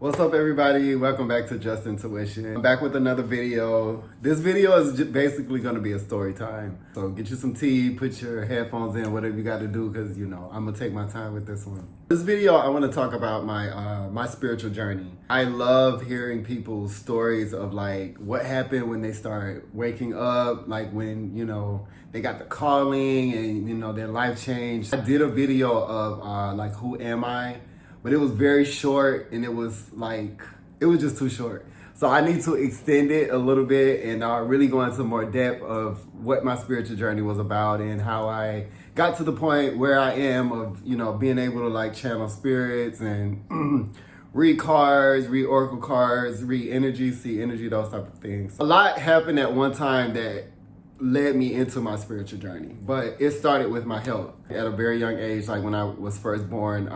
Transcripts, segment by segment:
What's up, everybody? Welcome back to JUSTINuition. I'm back with another video. This video is basically going to be a story time. So get you some tea, put your headphones in, whatever you got to do, because I'm going to take my time with this one. This video, I want to talk about my spiritual journey. I love hearing people's stories of like what happened when they start waking up, like when, they got the calling and, their life changed. I did a video of like, who am I? But it was very short and it was just too short. So I need to extend it a little bit and really go into more depth of what my spiritual journey was about and how I got to the point where I am of, being able to like channel spirits and read cards, read oracle cards, read energy, see energy, those type of things. A lot happened at one time that led me into my spiritual journey, but it started with my health. At a very young age, like when I was first born,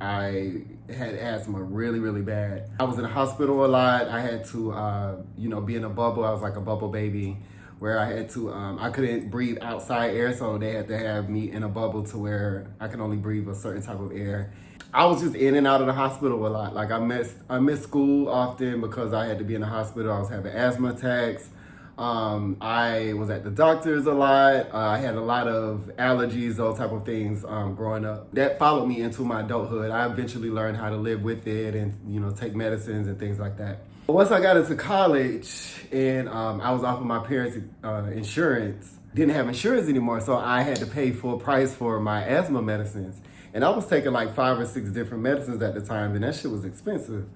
I had asthma really, really bad. I was in the hospital a lot. I had to, be in a bubble. I was like a bubble baby where I had to, I couldn't breathe outside air, so they had to have me in a bubble to where I can only breathe a certain type of air. I was just in and out of the hospital a lot. Like I missed school often because I had to be in the hospital. I was having asthma attacks. I was at the doctor's a lot. I had a lot of allergies, those type of things growing up. That followed me into my adulthood. I eventually learned how to live with it and, take medicines and things like that. But once I got into college and I was off of my parents' insurance, didn't have insurance anymore, so I had to pay full price for my asthma medicines. And I was taking like 5 or 6 different medicines at the time, and that shit was expensive.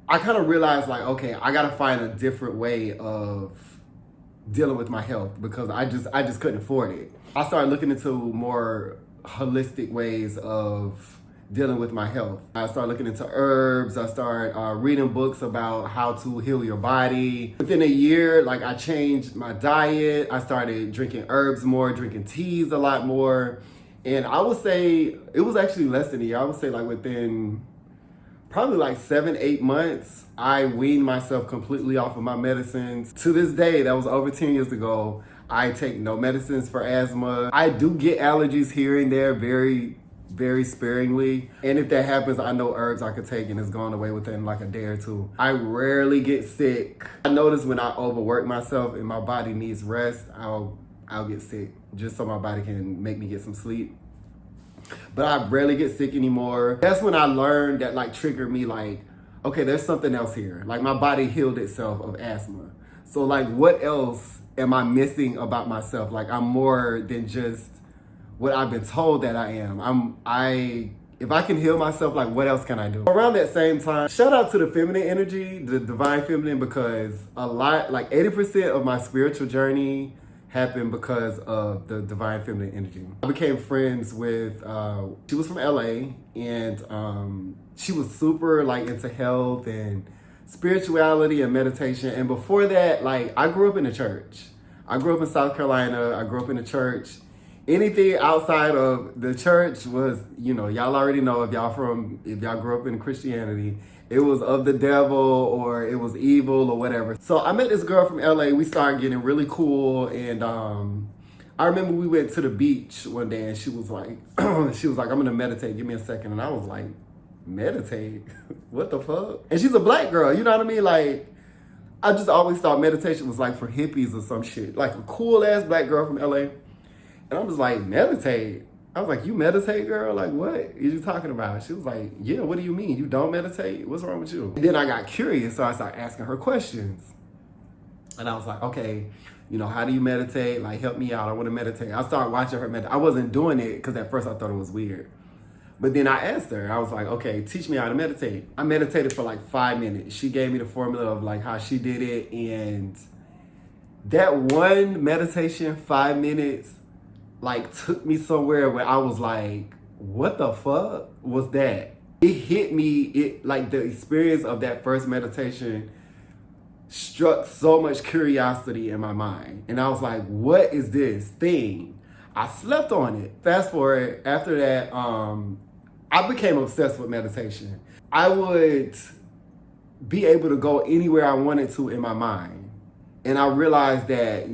I kind of realized like, okay, I gotta find a different way of dealing with my health because I just couldn't afford it. I started looking into more holistic ways of dealing with my health. I started looking into herbs. I started reading books about how to heal your body. Within a year, like I changed my diet. I started drinking herbs more, drinking teas a lot more. And I would say it was actually less than a year. I would say like within probably like 7-8 months, I weaned myself completely off of my medicines. To this day, that was over 10 years ago, I take no medicines for asthma. I do get allergies here and there very, very sparingly. And if that happens, I know herbs I could take and it's gone away within like a day or two. I rarely get sick. I notice when I overwork myself and my body needs rest, I'll get sick just so my body can make me get some sleep. But I rarely get sick anymore. That's when I learned that like triggered me like, okay, there's something else here. Like my body healed itself of asthma. So like what else am I missing about myself? Like I'm more than just what I've been told that I am. If I can heal myself, like what else can I do? Around that same time, shout out to the feminine energy, the divine feminine, because a lot, like 80% of my spiritual journey happened because of the divine feminine energy. I became friends with, she was from LA and she was super like into health and spirituality and meditation. And before that, like I grew up in the church. I grew up in South Carolina. I grew up in the church. Anything outside of the church was, y'all already know if y'all grew up in Christianity, it was of the devil or it was evil or whatever. So I met this girl from LA. We started getting really cool. And I remember we went to the beach one day and she was like, I'm gonna meditate. Give me a second. And I was like, meditate? What the fuck? And she's a black girl. You know what I mean? Like, I just always thought meditation was like for hippies or some shit. Like a cool ass black girl from LA. And I was like, meditate? I was like, you meditate, girl? Like, what are you talking about? She was like, yeah, what do you mean? You don't meditate? What's wrong with you? And then I got curious, so I started asking her questions. And I was like, okay, how do you meditate? Like, help me out. I want to meditate. I started watching her meditate. I wasn't doing it because at first I thought it was weird. But then I asked her, I was like, okay, teach me how to meditate. I meditated for like 5 minutes. She gave me the formula of like how she did it. And that one meditation, 5 minutes, like took me somewhere where I was like, what the fuck was that? It hit me, like the experience of that first meditation struck so much curiosity in my mind. And I was like, what is this thing? I slept on it. Fast forward, after that, I became obsessed with meditation. I would be able to go anywhere I wanted to in my mind. And I realized that,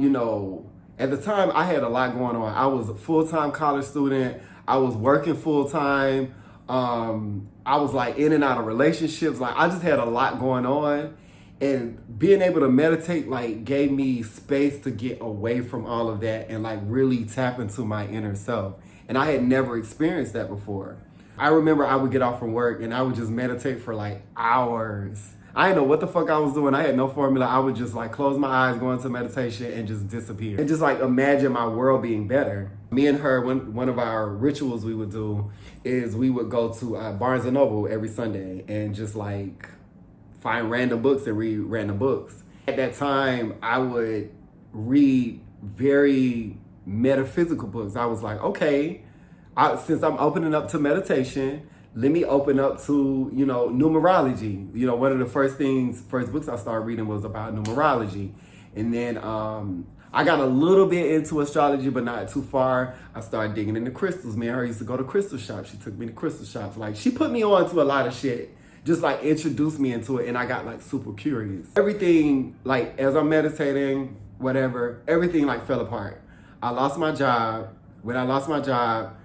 at the time, I had a lot going on. I was a full-time college student. I was working full-time. I was like in and out of relationships. Like I just had a lot going on, and being able to meditate like gave me space to get away from all of that and like really tap into my inner self. And I had never experienced that before. I remember I would get off from work and I would just meditate for like hours. I didn't know what the fuck I was doing. I had no formula. I would just like close my eyes, go into meditation and just disappear. And just like imagine my world being better. Me and her, one of our rituals we would do is we would go to Barnes & Noble every Sunday and just like find random books and read random books. At that time, I would read very metaphysical books. I was like, okay, since I'm opening up to meditation, let me open up to, numerology. One of the first books I started reading was about numerology. And then I got a little bit into astrology, but not too far. I started digging into crystals. Me and her used to go to crystal shops. She took me to crystal shops. Like, she put me on to a lot of shit. Just like introduced me into it, and I got like super curious. Everything, like as I'm meditating, whatever, everything like fell apart. I lost my job. When I lost my job,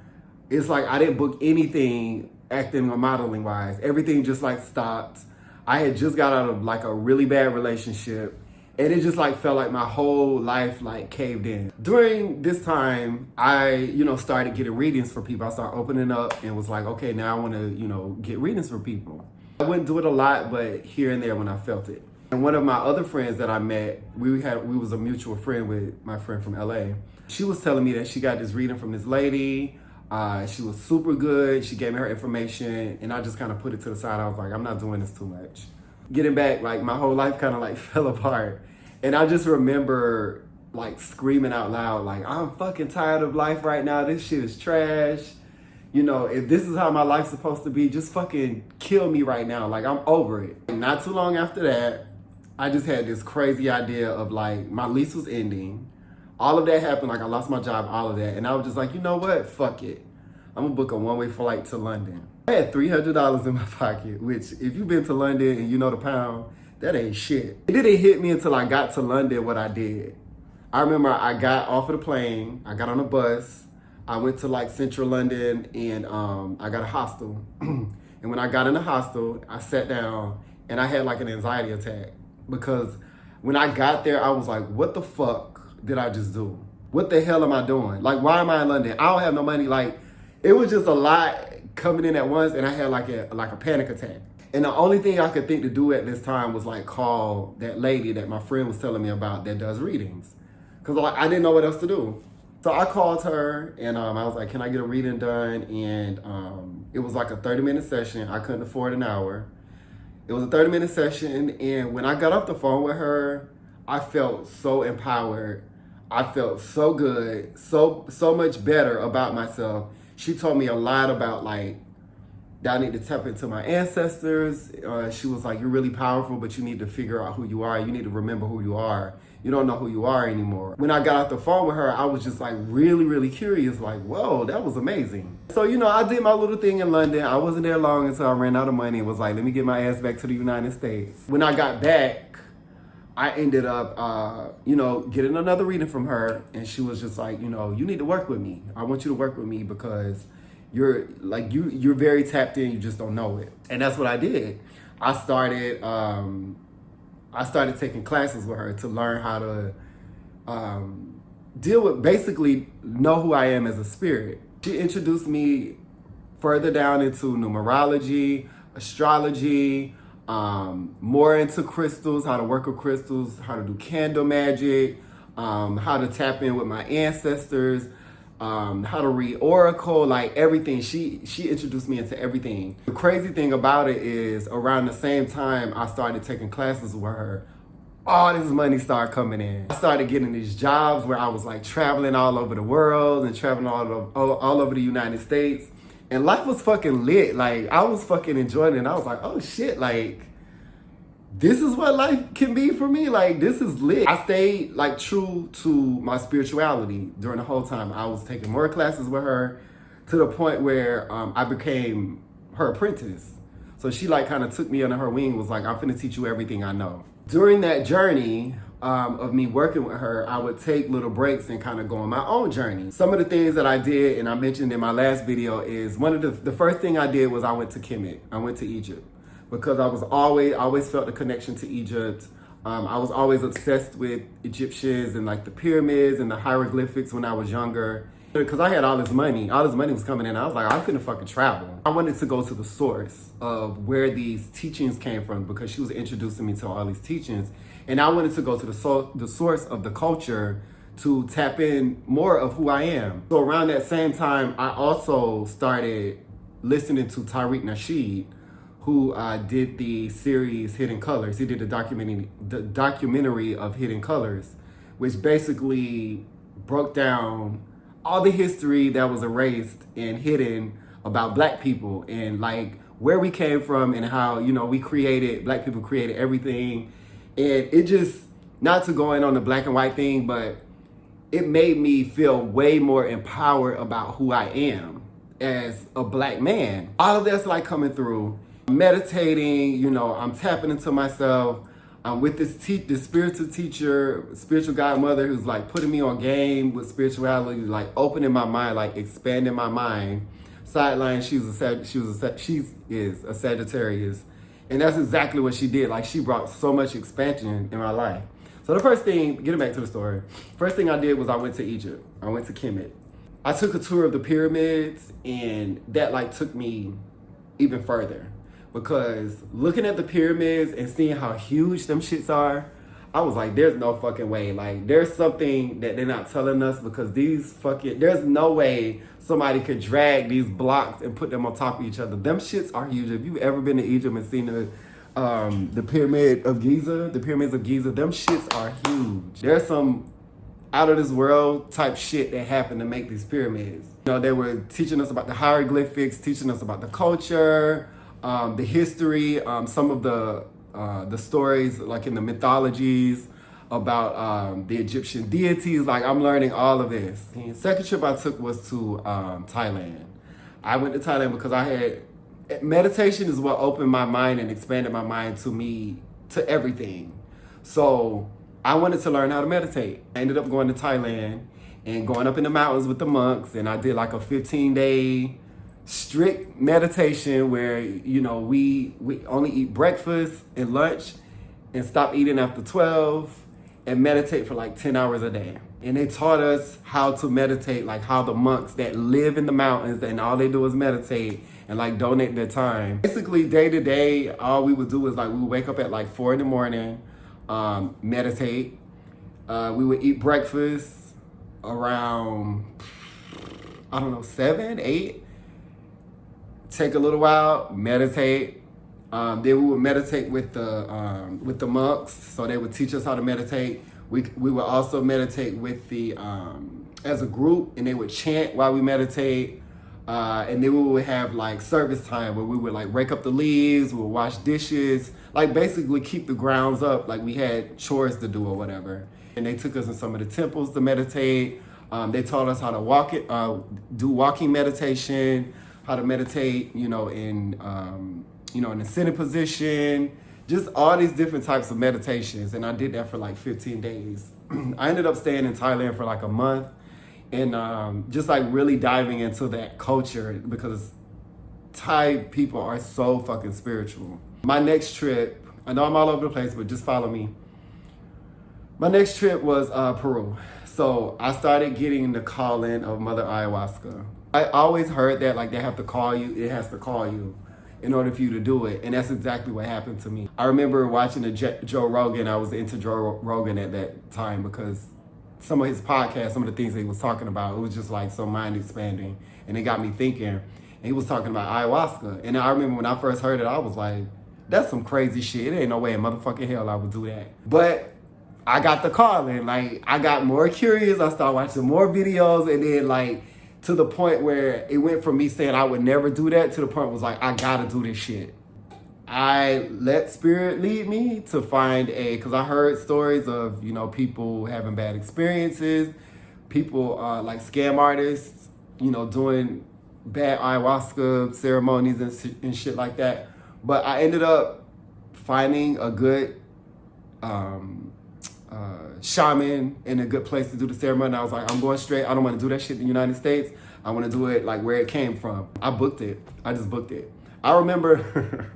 it's like I didn't book anything acting or modeling wise. Everything just like stopped. I had just got out of like a really bad relationship, and it just like felt like my whole life like caved in. During this time, I, started getting readings for people. I started opening up and was like, okay, now I want to, get readings for people. I wouldn't do it a lot, but here and there when I felt it. And one of my other friends that I met, we was a mutual friend with my friend from LA. She was telling me that she got this reading from this lady. She was super good. She gave me her information, and I just kind of put it to the side. I was like, I'm not doing this too much. Getting back, like my whole life kind of like fell apart. And I just remember like screaming out loud, like, I'm fucking tired of life right now. This shit is trash. If this is how my life's supposed to be, just fucking kill me right now. Like, I'm over it. And not too long after that, I just had this crazy idea of like, my lease was ending. All of that happened, like I lost my job, all of that. And I was just like, you know what? Fuck it. I'm gonna book a one-way flight to London. I had $300 in my pocket, which if you've been to London and you know the pound, that ain't shit. It didn't hit me until I got to London what I did. I remember I got off of the plane, I got on a bus, I went to like central London, and I got a hostel. And when I got in the hostel, I sat down and I had like an anxiety attack, because when I got there, I was like, what the fuck did I just do? What the hell am I doing? Like, why am I in London? I don't have no money. Like, it was just a lot coming in at once, and I had like a panic attack. And the only thing I could think to do at this time was like call that lady that my friend was telling me about that does readings. Cause like, I didn't know what else to do. So I called her and I was like, can I get a reading done? And it was like a 30-minute session. I couldn't afford an hour. It was a 30-minute session. And when I got off the phone with her, I felt so empowered. I felt so good, so much better about myself. She told me a lot about like, that I need to tap into my ancestors. She was like, you're really powerful, but you need to figure out who you are. You need to remember who you are. You don't know who you are anymore. When I got off the phone with her, I was just like really, really curious. Like, whoa, that was amazing. So, I did my little thing in London. I wasn't there long until I ran out of money and was like, let me get my ass back to the United States. When I got back, I ended up, getting another reading from her. And she was just like, you need to work with me. I want you to work with me because you're very tapped in. You just don't know it. And that's what I did. I started taking classes with her to learn how to deal with, basically know who I am as a spirit. She introduced me further down into numerology, astrology, more into crystals, how to work with crystals, how to do candle magic, how to tap in with my ancestors, how to read oracle, like everything. She introduced me into everything. The crazy thing about it is around the same time I started taking classes with her, all this money started coming in. I started getting these jobs where I was like traveling all over the world and traveling all over the United States. And life was fucking lit. Like, I was fucking enjoying it. And I was like, oh shit, like, this is what life can be for me. Like, this is lit. I stayed like true to my spirituality during the whole time. I was taking more classes with her to the point where I became her apprentice. So she like kind of took me under her wing, was like, I'm finna teach you everything I know. During that journey, of me working with her, I would take little breaks and kind of go on my own journey. Some of the things that I did, and I mentioned in my last video, is one of the first thing I did was I went to Kemet. I went to Egypt because I always felt the connection to Egypt. I was always obsessed with Egyptians and like the pyramids and the hieroglyphics when I was younger. Because I had all this money was coming in. I was like, I couldn't fucking travel. I wanted to go to the source of where these teachings came from because she was introducing me to all these teachings. And I wanted to go to the source of the culture to tap in more of who I am. So around that same time, I also started listening to Tariq Nasheed, who did the series Hidden Colors. He did the documentary of Hidden Colors, which basically broke down all the history that was erased and hidden about Black people and like where we came from and how, you know, Black people created everything. And it just, not to go in on the black and white thing, but it made me feel way more empowered about who I am as a Black man. All of that's like coming through. Meditating, you know, I'm tapping into myself. I'm with this spiritual teacher, spiritual godmother who's like putting me on game with spirituality, like opening my mind, like expanding my mind. Sideline, she is a Sagittarius. And that's exactly what she did. Like she brought so much expansion in my life. So the first thing, getting back to the story, first thing I did was I went to Egypt. I went to Kemet. I took a tour of the pyramids and that like took me even further. Because looking at the pyramids and seeing how huge them shits are, I was like, there's no fucking way. Like, there's something that they're not telling us because there's no way somebody could drag these blocks and put them on top of each other. Them shits are huge. If you've ever been to Egypt and seen the pyramids of Giza, them shits are huge. There's some out of this world type shit that happened to make these pyramids. You know, they were teaching us about the hieroglyphics, teaching us about the culture, the history, some of the stories like in the mythologies about the Egyptian deities. Like I'm learning all of this. The second trip I took was to Thailand. I went to Thailand because meditation is what opened my mind and expanded my mind to everything. So I wanted to learn how to meditate. I ended up going to Thailand and going up in the mountains with the monks, and I did like a 15-day strict meditation where, you know, we only eat breakfast and lunch and stop eating after 12 and meditate for like 10 hours a day. And they taught us how to meditate, like how the monks that live in the mountains and all they do is meditate and like donate their time. Basically day to day, all we would do is like we would wake up at like 4 a.m, meditate. We would eat breakfast around, I don't know, 7, 8. Take a little while, meditate. Then we would meditate with the monks, so they would teach us how to meditate. We would also meditate with as a group, and they would chant while we meditate. And then we would have like service time where we would like rake up the leaves, we would wash dishes, like basically keep the grounds up, like we had chores to do or whatever. And they took us in some of the temples to meditate. They taught us how to do walking meditation, how to meditate, in a sitting position, just all these different types of meditations. And I did that for like 15 days. I ended up staying in Thailand for like a month and just like really diving into that culture because Thai people are so fucking spiritual. My next trip, I know I'm all over the place, but just follow me. My next trip was Peru. So I started getting the call-in of Mother Ayahuasca. I always heard that like they have to call you, it has to call you in order for you to do it. And that's exactly what happened to me. I remember watching Joe Rogan. I was into Joe Rogan at that time because some of his podcasts, some of the things that he was talking about, it was just like so mind expanding. And it got me thinking. And he was talking about ayahuasca. And I remember when I first heard it, I was like, that's some crazy shit. There ain't no way in motherfucking hell I would do that. But I got the call and like I got more curious. I started watching more videos and then like to the point where it went from me saying I would never do that to the point where it was like, I gotta do this shit. I let spirit lead me to find because I heard stories of, people having bad experiences, people like scam artists, doing bad ayahuasca ceremonies and shit like that. But I ended up finding a good shaman in a good place to do the ceremony. I was like, I'm going straight. I don't want to do that shit in the United States. I want to do it like where it came from. I booked it. I just booked it. I remember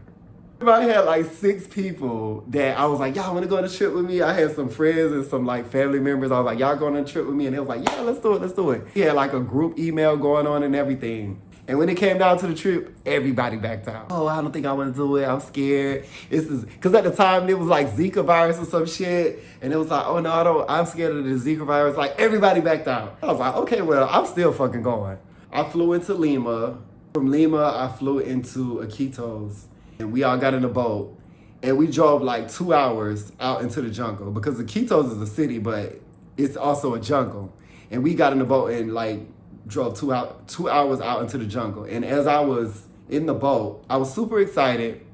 I had like 6 people that I was like, y'all want to go on a trip with me? I had some friends and some like family members. I was like, y'all going on a trip with me? And they was like, yeah, let's do it. Let's do it. He had like a group email going on and everything. And when it came down to the trip, everybody backed out. Oh, I don't think I want to do it. I'm scared. Because at the time, it was like Zika virus or some shit. And it was like, oh, no, I'm scared of the Zika virus. Like, everybody backed out. I was like, okay, well, I'm still fucking going. I flew into Lima. From Lima, I flew into Iquitos. And we all got in a boat. And we drove like 2 hours out into the jungle. Because Iquitos is a city, but it's also a jungle. And we got in the boat and like, drove 2 hours out into the jungle. And as I was in the boat, I was super excited,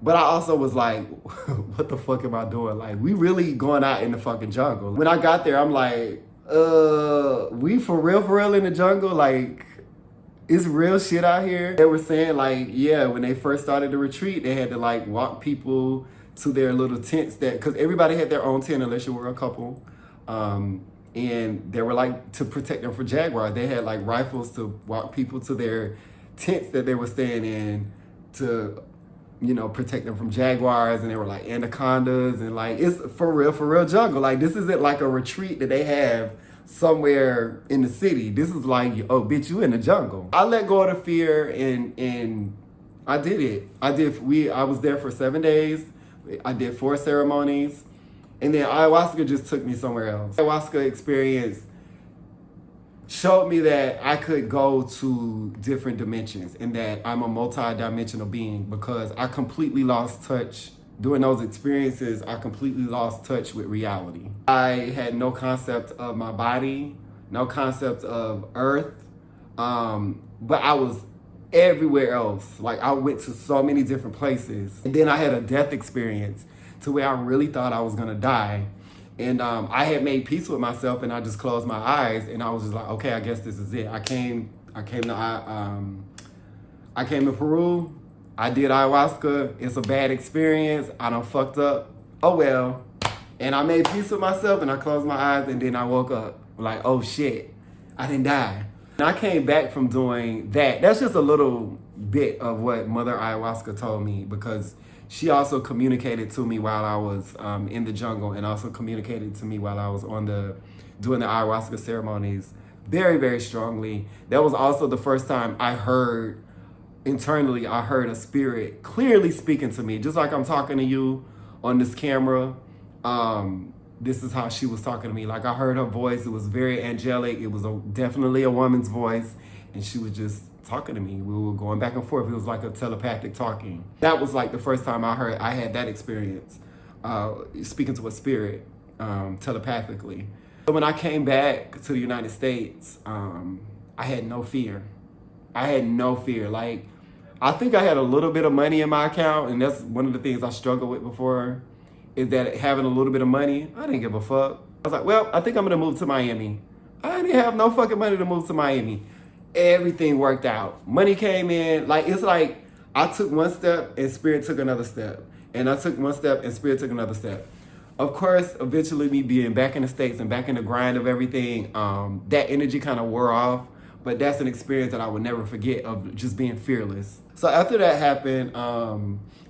but I also was like, what the fuck am I doing? Like, we really going out in the fucking jungle. When I got there, I'm like, we for real in the jungle? Like, it's real shit out here. They were saying like, yeah, when they first started the retreat, they had to like walk people to their little tents because everybody had their own tent unless you were a couple. And they were like to protect them from jaguars. They had like rifles to walk people to their tents that they were staying in to, you know, protect them from jaguars. And they were like anacondas and like, it's for real jungle. Like this isn't like a retreat that they have somewhere in the city. This is like, oh bitch, you in the jungle. I let go of the fear and I did it. I was there for 7 days. I did 4 ceremonies. And then ayahuasca just took me somewhere else. Ayahuasca experience showed me that I could go to different dimensions and that I'm a multi-dimensional being because I completely lost touch. During those experiences, I completely lost touch with reality. I had no concept of my body, no concept of earth, but I was everywhere else. Like I went to so many different places. And then I had a death experience to where I really thought I was gonna die. And I had made peace with myself and I just closed my eyes and I was just like, okay, I guess this is it. I came to Peru. I did ayahuasca. It's a bad experience. I done fucked up. Oh well. And I made peace with myself and I closed my eyes and then I woke up like, oh shit, I didn't die. And I came back from doing that. That's just a little bit of what Mother Ayahuasca told me because she also communicated to me while I was in the jungle and also communicated to me while I was doing the ayahuasca ceremonies very, very strongly. That was also the first time I heard a spirit clearly speaking to me, just like I'm talking to you on this camera. This is how she was talking to me. Like I heard her voice. It was very angelic. It was definitely a woman's voice. And she was just talking to me. We were going back and forth. It was like a telepathic talking. That was like the first time I had that experience, speaking to a spirit telepathically. So when I came back to the United States, I had no fear. Like, I think I had a little bit of money in my account, and that's one of the things I struggled with before, is that having a little bit of money, I didn't give a fuck. I was like, well, I think I'm gonna move to Miami. I didn't have no fucking money to move to Miami. Everything worked out. Money came in. Like, it's like I took one step and spirit took another step. And I took one step and spirit took another step. Of course, eventually me being back in the States and back in the grind of everything, that energy kind of wore off. But that's an experience that I would never forget of just being fearless. So after that happened,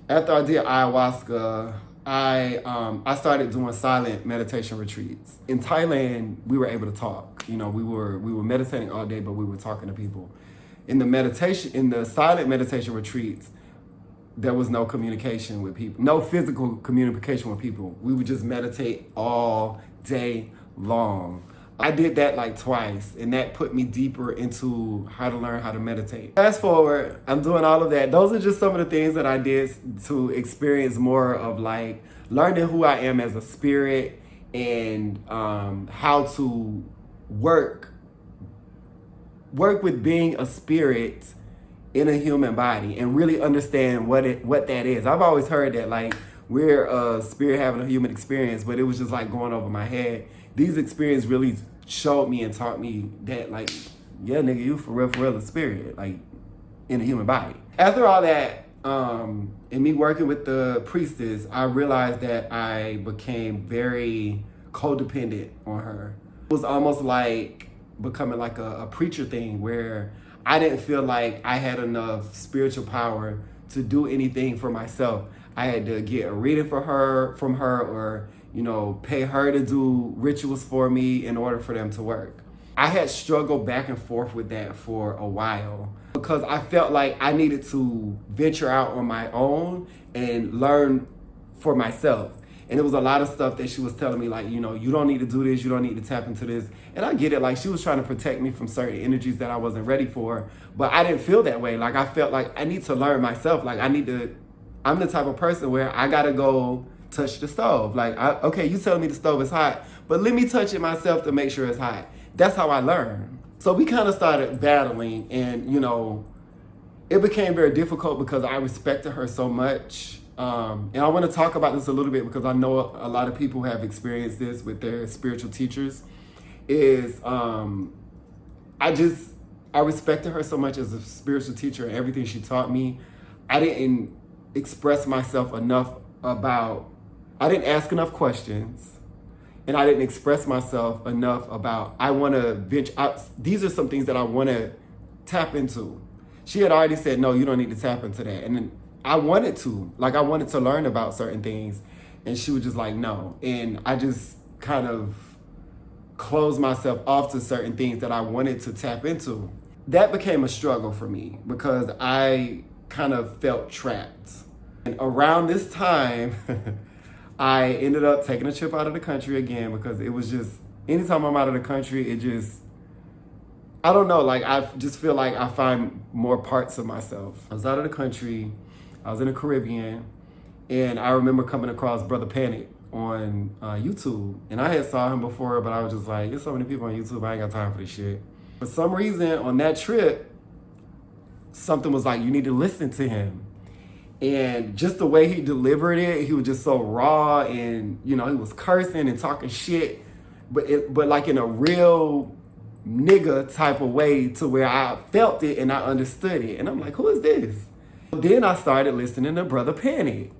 after I did ayahuasca, I started doing silent meditation retreats. In Thailand, we were able to talk. You know, we were meditating all day, but we were talking to people. In the silent meditation retreats, there was no communication with people, no physical communication with people. We would just meditate all day long. I did that like twice, and that put me deeper into how to learn how to meditate. Fast forward, I'm doing all of that. Those are just some of the things that I did to experience more of like learning who I am as a spirit and how to work with being a spirit in a human body and really understand what that is. I've always heard that like we're a spirit having a human experience, but it was just like going over my head. These experiences really showed me and taught me that like, yeah, nigga, you for real a spirit, like in a human body. After all that, in me working with the priestess, I realized that I became very codependent on her. It was almost like becoming like a preacher thing where I didn't feel like I had enough spiritual power to do anything for myself. I had to get a reading from her, or, you know, pay her to do rituals for me in order for them to work. I had struggled back and forth with that for a while because I felt like I needed to venture out on my own and learn for myself. And it was a lot of stuff that she was telling me, like, you know, you don't need to do this, you don't need to tap into this. And I get it, like, she was trying to protect me from certain energies that I wasn't ready for. But I didn't feel that way. Like, I felt like I need to learn myself. Like, I'm the type of person where I gotta go touch the stove. Like, okay, you telling me the stove is hot, but let me touch it myself to make sure it's hot. That's how I learned. So we kind of started battling, and, you know, it became very difficult because I respected her so much. And I want to talk about this a little bit because I know a lot of people have experienced this with their spiritual teachers. I respected her so much as a spiritual teacher and everything she taught me. I didn't express myself enough I didn't ask enough questions, and I didn't express myself enough about, these are some things that I want to tap into. She had already said, no, you don't need to tap into that. And then I wanted to learn about certain things, and she was just like, no. And I just kind of closed myself off to certain things that I wanted to tap into. That became a struggle for me because I kind of felt trapped. And around this time, I ended up taking a trip out of the country again because it was just, anytime I'm out of the country, I don't know, like, I just feel like I find more parts of myself. I was out of the country, I was in the Caribbean, and I remember coming across Brother Panic on YouTube. And I had saw him before, but I was just like, there's so many people on YouTube, I ain't got time for this shit. For some reason, on that trip, something was like, you need to listen to him. And just the way he delivered it, he was just so raw, and, you know, he was cursing and talking shit, but like in a real nigga type of way, to where I felt it and I understood it. And I'm like, who is this? Then I started listening to Brother Panic,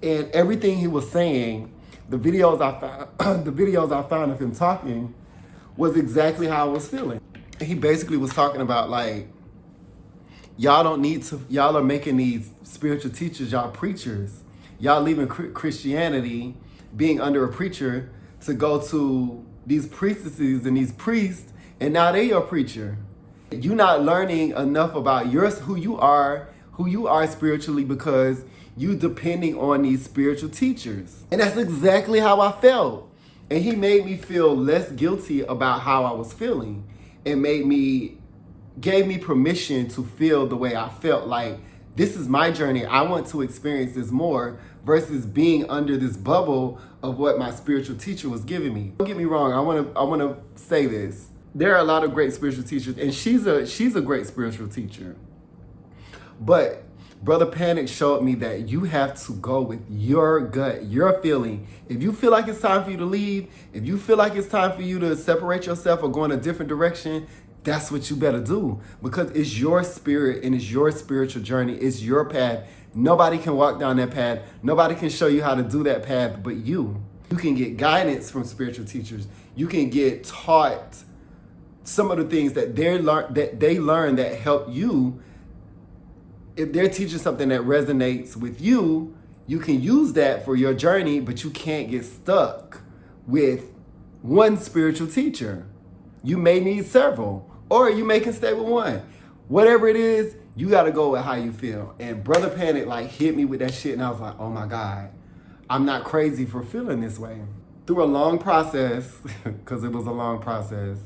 and everything he was saying, the videos I found of him talking was exactly how I was feeling. He basically was talking about, like, y'all are making these spiritual teachers, y'all preachers. Y'all leaving Christianity, being under a preacher, to go to these priestesses and these priests, and now they your preacher. You're not learning enough about who you are spiritually because you depending on these spiritual teachers. And that's exactly how I felt. And he made me feel less guilty about how I was feeling, and gave me permission to feel the way I felt. Like, this is my journey. I want to experience this more, versus being under this bubble of what my spiritual teacher was giving me. Don't get me wrong. I want to say this. There are a lot of great spiritual teachers, and she's a great spiritual teacher. But Brother Panic showed me that you have to go with your gut, your feeling. If you feel like it's time for you to leave, if you feel like it's time for you to separate yourself or go in a different direction, that's what you better do, because it's your spirit and it's your spiritual journey. It's your path. Nobody can walk down that path. Nobody can show you how to do that path but you. You can get guidance from spiritual teachers. You can get taught some of the things that they learn that help you. If they're teaching something that resonates with you, you can use that for your journey, but you can't get stuck with one spiritual teacher. You may need several, or you may can stay with one. Whatever it is, you got to go with how you feel. And Brother Panic like hit me with that shit, and I was like, oh my God, I'm not crazy for feeling this way. Through a long process, because it was a long process,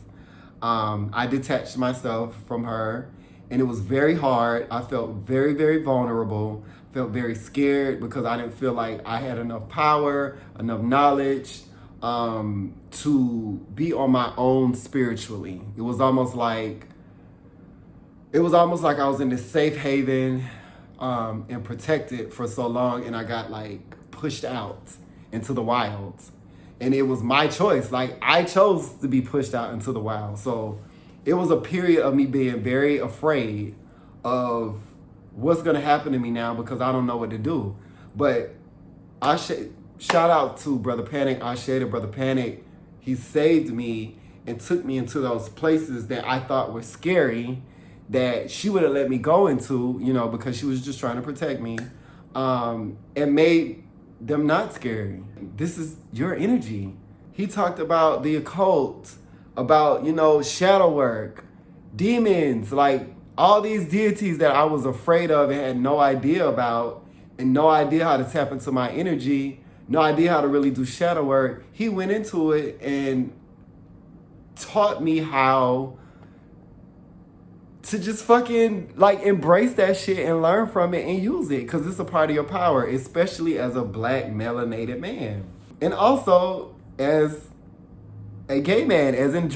I detached myself from her, and it was very hard. I felt very, very vulnerable, felt very scared because I didn't feel like I had enough power, enough knowledge, to be on my own spiritually. It was almost like I was in this safe haven, and protected for so long, and I got like pushed out into the wild. And it was my choice. Like, I chose to be pushed out into the wild. So it was a period of me being very afraid of what's going to happen to me now because I don't know what to do. But shout out to Brother Panic. I shaded Brother Panic. He saved me and took me into those places that I thought were scary, that she would have let me go into, you know, because she was just trying to protect me, and made them not scary. This is your energy. He talked about the occult, about, you know, shadow work, demons, like all these deities that I was afraid of and had no idea about, and no idea how to tap into my energy, no idea how to really do shadow work. He went into it and taught me how to just fucking like embrace that shit and learn from it and use it, because it's a part of your power, especially as a black melanated man. And also as a gay man, as an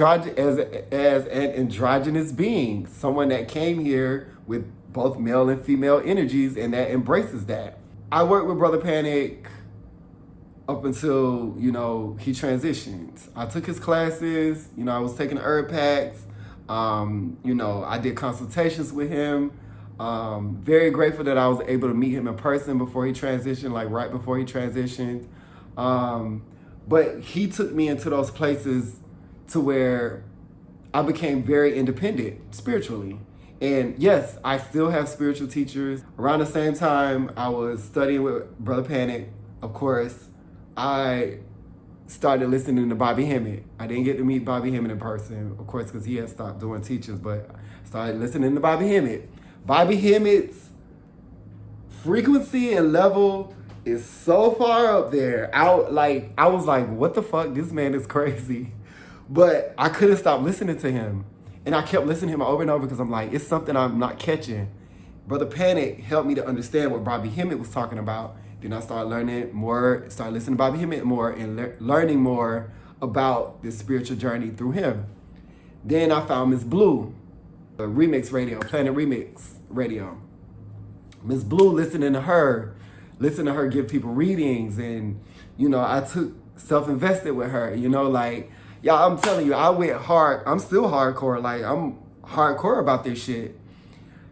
androgynous being, someone that came here with both male and female energies and that embraces that. I worked with Brother Panic up until, you know, he transitioned. I took his classes, you know, I was taking herb packs, you know, I did consultations with him. Very grateful that I was able to meet him in person before he transitioned, like right before he transitioned. But he took me into those places to where I became very independent spiritually. And yes, I still have spiritual teachers. Around the same time I was studying with Brother Panic, of course, I started listening to Bobby Hemmett. I didn't get to meet Bobby Hemmett in person, of course, because he had stopped doing teachers, but I started listening to Bobby Hemmett. Bobby Hemmett's frequency and level is so far up there. I was like, what the fuck? This man is crazy. But I couldn't stop listening to him. And I kept listening to him over and over because I'm like, it's something I'm not catching. Brother Panic helped me to understand what Bobby Hemmett was talking about. Then I started learning more, started listening to Bobby Hemmett more, and learning more about this spiritual journey through him. Then I found Miss Blue, Remix Radio, Planet Remix Radio. Miss Blue, listening to her give people readings, and, you know, I took self-invested with her, you know, like, y'all, I'm telling you, I went hard. I'm still hardcore. Like, I'm hardcore about this shit.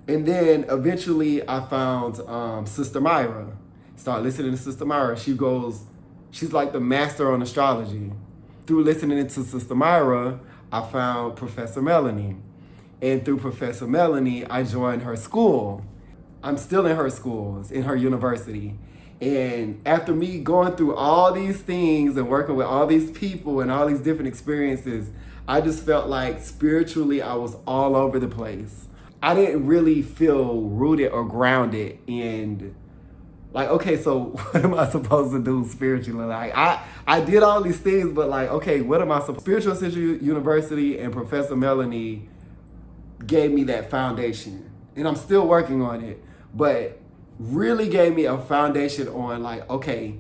And then eventually I found Sister Myra. Started listening to Sister Myra. She's like the master on astrology. Through listening to Sister Myra, I found Professor Melanie. And through Professor Melanie, I joined her school. I'm still in her schools, in her university. And after me going through all these things and working with all these people and all these different experiences, I just felt like spiritually I was all over the place. I didn't really feel rooted or grounded in, like, okay, so what am I supposed to do spiritually? Like, I did all these things, but like, okay, what am I supposed to? Spiritual Essential University and Professor Melanie gave me that foundation. And I'm still working on it, but really gave me a foundation on, like, okay,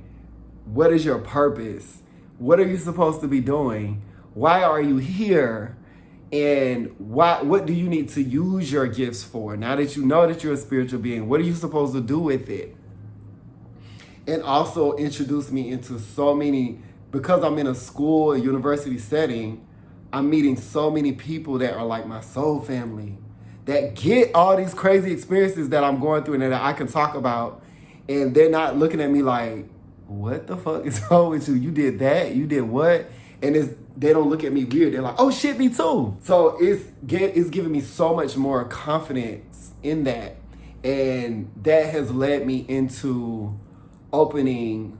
what is your purpose? What are you supposed to be doing? Why are you here? And what do you need to use your gifts for? Now that you know that you're a spiritual being, what are you supposed to do with it? And also introduced me into so many, because I'm in a school, a university setting, I'm meeting so many people that are like my soul family, that get all these crazy experiences that I'm going through and that I can talk about. And they're not looking at me like, what the fuck is wrong with you? You did that? You did what? And they don't look at me weird. They're like, oh shit, me too. So it's giving me so much more confidence in that. And that has led me into opening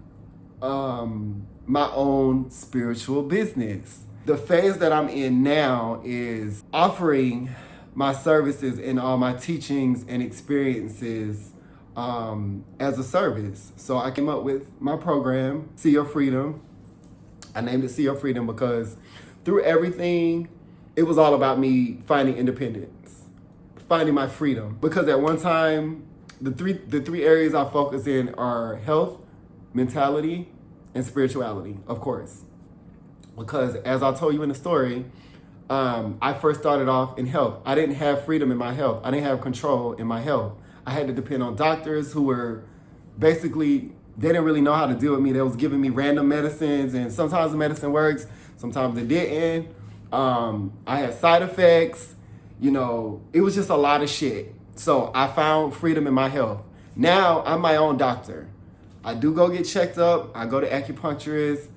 my own spiritual business. The phase that I'm in now is offering my services and all my teachings and experiences as a service. So I came up with my program, See Your Freedom. I named it See Your Freedom because through everything, it was all about me finding independence, finding my freedom. Because at one time, the three areas I focus in are health, mentality, and spirituality, of course. Because as I told you in the story, I first started off in health. I didn't have freedom in my health. I didn't have control in my health. I had to depend on doctors who were basically, they didn't really know how to deal with me. They was giving me random medicines, and sometimes the medicine works, sometimes it didn't. I had side effects. You know, it was just a lot of shit. So I found freedom in my health. Now I'm my own doctor. I do go get checked up. I go to acupuncturists.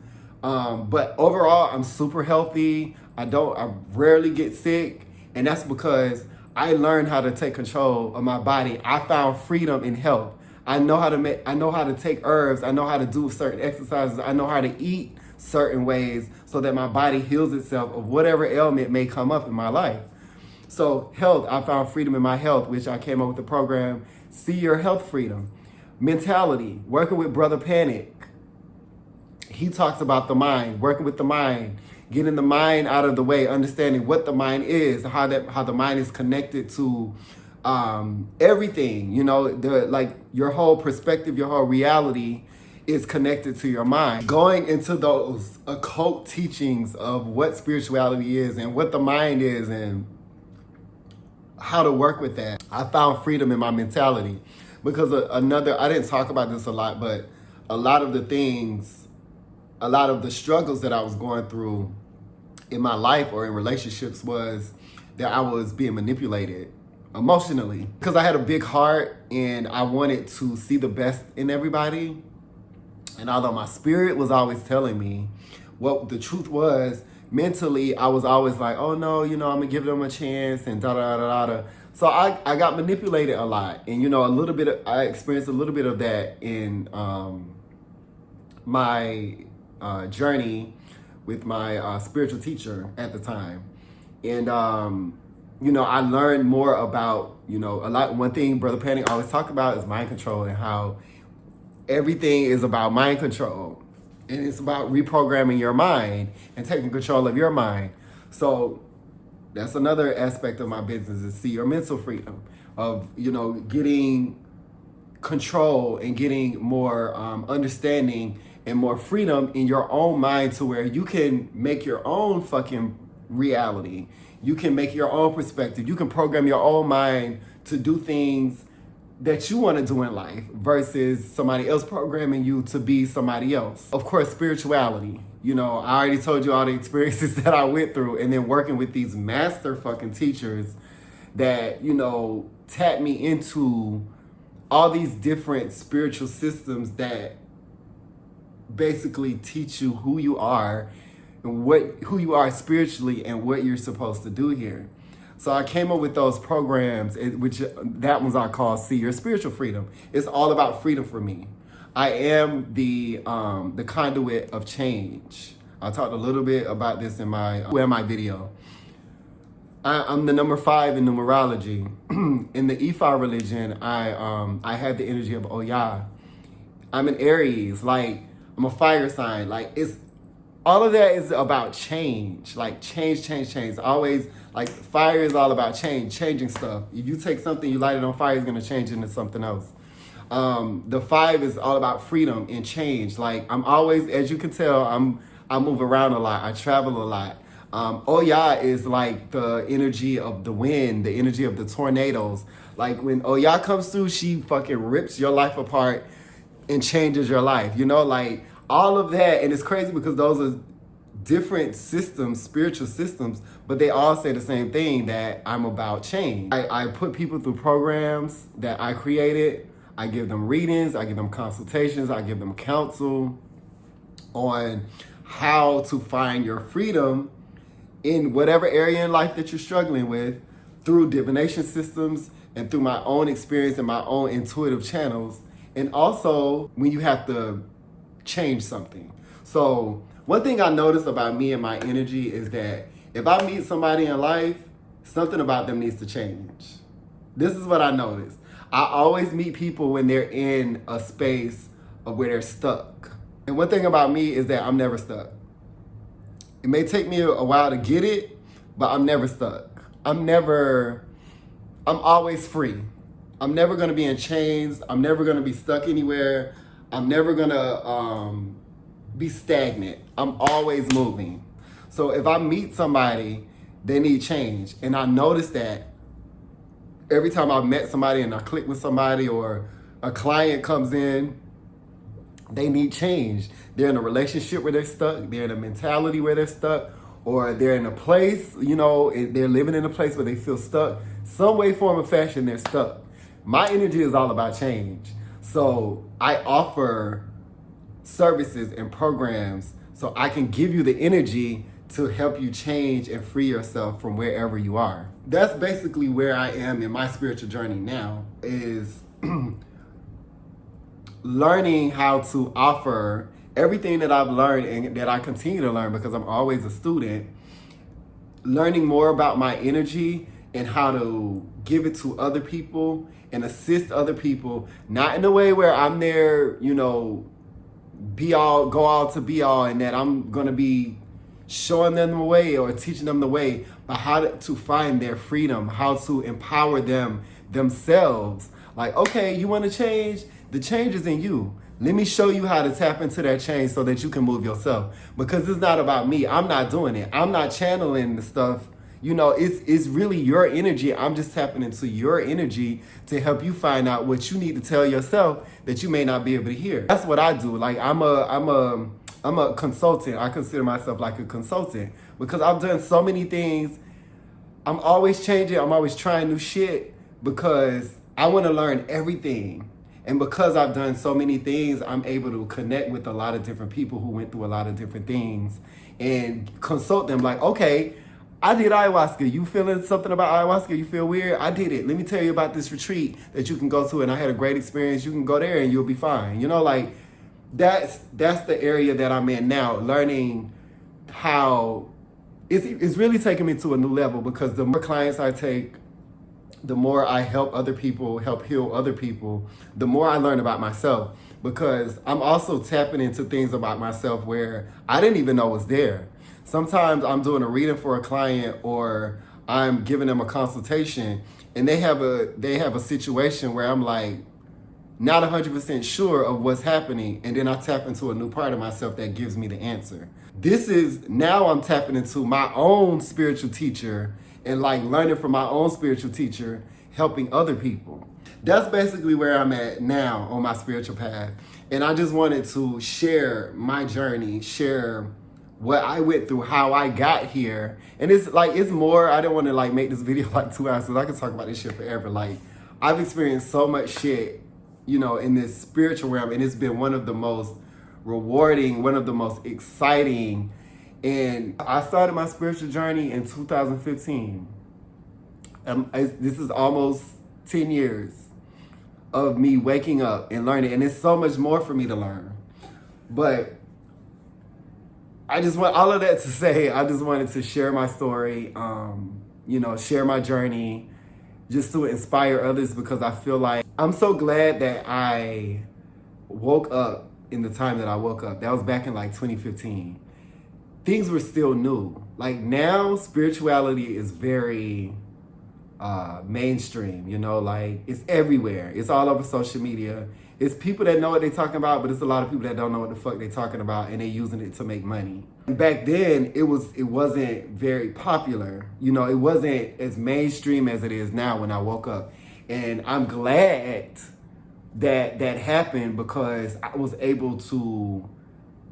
But overall, I'm super healthy. I rarely get sick. And that's because I learned how to take control of my body. I found freedom in health. I know how to take herbs. I know how to do certain exercises. I know how to eat certain ways so that my body heals itself of whatever ailment may come up in my life. So health, I found freedom in my health, which I came up with the program, See Your Health Freedom. Mentality, working with Brother Panic. He talks about the mind, working with the mind, getting the mind out of the way, understanding what the mind is, how the mind is connected to everything. You know, like your whole perspective, your whole reality is connected to your mind. Going into those occult teachings of what spirituality is and what the mind is and how to work with that. I found freedom in my mentality because I didn't talk about this a lot, but a lot of the struggles that I was going through in my life or in relationships was that I was being manipulated emotionally because I had a big heart and I wanted to see the best in everybody. And although my spirit was always telling me what the truth was, mentally, I was always like, oh no, I'm gonna give them a chance and da-da-da-da-da. So I got manipulated a lot. And I experienced a little bit of that in my journey with my spiritual teacher at the time. And, I learned more about, one thing Brother Panic always talk about is mind control and how everything is about mind control. And it's about reprogramming your mind and taking control of your mind. So that's another aspect of my business is see your mental freedom of, getting control and getting more understanding and more freedom in your own mind to where you can make your own fucking reality. You can make your own perspective. You can program your own mind to do things that you want to do in life versus somebody else programming you to be somebody else. Of course, spirituality. I already told you all the experiences that I went through and then working with these master fucking teachers that, tap me into all these different spiritual systems that basically teach you who you are and who you are spiritually and what you're supposed to do here. So I came up with those programs, which that ones I call See Your Spiritual Freedom. It's all about freedom for me. I am the conduit of change. I talked a little bit about this in my video. I'm the number 5 in numerology. In the Ifa religion, I have the energy of Oya. I'm an Aries, like I'm a fire sign. Like all of that is about change. Like change. Always like fire is all about changing stuff. If you take something, you light it on fire, it's gonna change into something else. The 5 is all about freedom and change. Like I'm always, as you can tell, I move around a lot. I travel a lot. Oya is like the energy of the wind, the energy of the tornadoes. Like when Oya comes through, she fucking rips your life apart and changes your life. Like all of that. And it's crazy because those are different systems, spiritual systems, but they all say the same thing, that I'm about change. I put people through programs that I created. I give them readings, I give them consultations, I give them counsel on how to find your freedom in whatever area in life that you're struggling with through divination systems and through my own experience and my own intuitive channels. And also when you have to change something. So one thing I noticed about me and my energy is that if I meet somebody in life, something about them needs to change. This is what I noticed. I always meet people when they're in a space of where they're stuck. And one thing about me is that I'm never stuck. It may take me a while to get it, but I'm never stuck. I'm always free. I'm never gonna be in chains. I'm never gonna be stuck anywhere. I'm never gonna be stagnant. I'm always moving. So if I meet somebody, they need change. And I noticed that every time I've met somebody and I click with somebody or a client comes in, they need change. They're in a relationship where they're stuck. They're in a mentality where they're stuck, or they're in a place, they're living in a place where they feel stuck. some way, form, or fashion, they're stuck. My energy is all about change. So I offer services and programs so I can give you the energy to help you change and free yourself from wherever you are. That's basically where I am in my spiritual journey now, is learning how to offer everything that I've learned and that I continue to learn, because I'm always a student, learning more about my energy and how to give it to other people and assist other people, not in a way where I'm there, you know, be all, go all to be all, and that I'm gonna be showing them the way or teaching them the way, but how to find their freedom, how to empower them themselves. Like, okay, you want to change? The change is in you. Let me show you how to tap into that change so that you can move yourself. Because it's not about me. I'm not doing it. I'm not channeling the stuff. You know, it's really your energy. I'm just tapping into your energy to help you find out what you need to tell yourself that you may not be able to hear. That's what I do. Like, I'm a consultant. I consider myself like a consultant because I've done so many things. I'm always changing. I'm always trying new shit because I want to learn everything. And because I've done so many things, I'm able to connect with a lot of different people who went through a lot of different things and consult them like, okay, I did ayahuasca. You feeling something about ayahuasca? You feel weird? I did it. Let me tell you about this retreat that you can go to, and I had a great experience. You can go there and you'll be fine. You know, like that's the area that I'm in now, learning how it's really taking me to a new level, because the more clients I take, the more I help other people, help heal other people, the more I learn about myself, because I'm also tapping into things about myself where I didn't even know was there. Sometimes I'm doing a reading for a client or I'm giving them a consultation and they have a situation where I'm like not 100% sure of what's happening, and then I tap into a new part of myself that gives me the answer. This is, now I'm tapping into my own spiritual teacher and like learning from my own spiritual teacher, helping other people. That's basically where I'm at now on my spiritual path. And I just wanted to share my journey, share what I went through, how I got here. And it's like, it's more, I don't want to like make this video like 2 hours, because I can talk about this shit forever. Like, I've experienced so much shit, you know, in this spiritual realm, and it's been one of the most rewarding, one of the most exciting. And I started my spiritual journey in 2015. This is almost 10 years of me waking up and learning, and it's so much more for me to learn. But I just want all of that to say, I just wanted to share my story, you know, share my journey, just to inspire others, because I feel like I'm so glad that I woke up in the time that I woke up. That was back in like 2015. Things were still new. Like now, spirituality is very mainstream, you know, like it's everywhere. It's all over social media. It's people that know what they're talking about, but it's a lot of people that don't know what the fuck they're talking about, and they're using it to make money. And back then, it wasn't very popular. You know, it wasn't as mainstream as it is now when I woke up. And I'm glad that that happened, because I was able to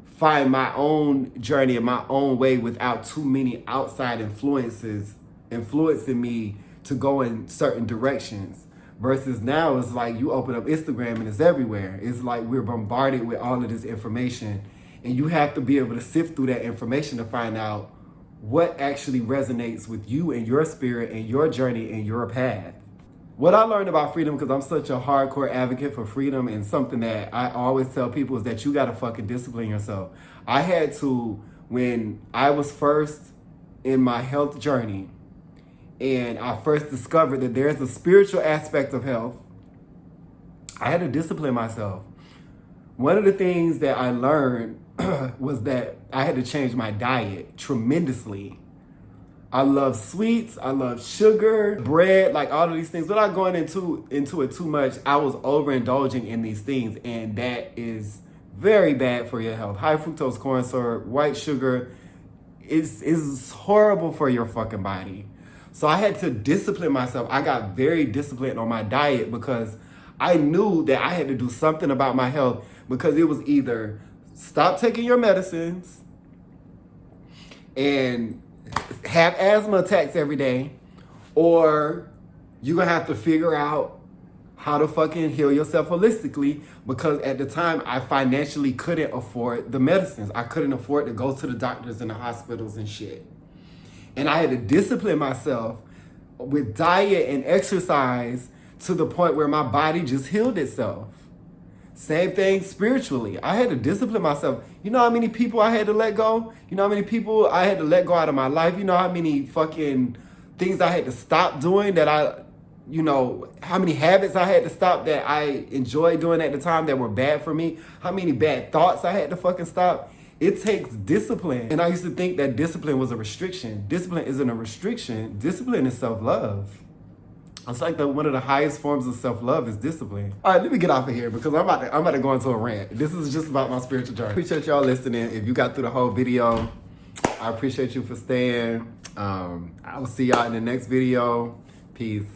find my own journey in my own way without too many outside influences influencing me to go in certain directions. Versus now, it's like you open up Instagram and it's everywhere. It's like we're bombarded with all of this information, and you have to be able to sift through that information to find out what actually resonates with you and your spirit and your journey and your path. What I learned about freedom, because I'm such a hardcore advocate for freedom, and something that I always tell people, is that you gotta fucking discipline yourself. I had to, when I was first in my health journey, and I first discovered that there's a spiritual aspect of health, I had to discipline myself. One of the things that I learned was that I had to change my diet tremendously. I love sweets, I love sugar, bread, like all of these things. Without going into it too much, I was overindulging in these things, and that is very bad for your health. High fructose corn syrup, white sugar, is horrible for your fucking body. So I had to discipline myself. I got very disciplined on my diet because I knew that I had to do something about my health, because it was either stop taking your medicines and have asthma attacks every day, or you're gonna have to figure out how to fucking heal yourself holistically, because at the time I financially couldn't afford the medicines. I couldn't afford to go to the doctors and the hospitals and shit. And I had to discipline myself with diet and exercise to the point where my body just healed itself. Same thing spiritually. I had to discipline myself. You know how many people I had to let go? You know how many people I had to let go out of my life? You know how many fucking things I had to stop doing that how many habits I had to stop that I enjoyed doing at the time that were bad for me? How many bad thoughts I had to fucking stop? It takes discipline. And I used to think that discipline was a restriction. Discipline isn't a restriction. Discipline is self-love. It's like one of the highest forms of self-love is discipline. All right, let me get off of here because I'm about to go into a rant. This is just about my spiritual journey. Appreciate y'all listening. If you got through the whole video, I appreciate you for staying. I will see y'all in the next video. Peace.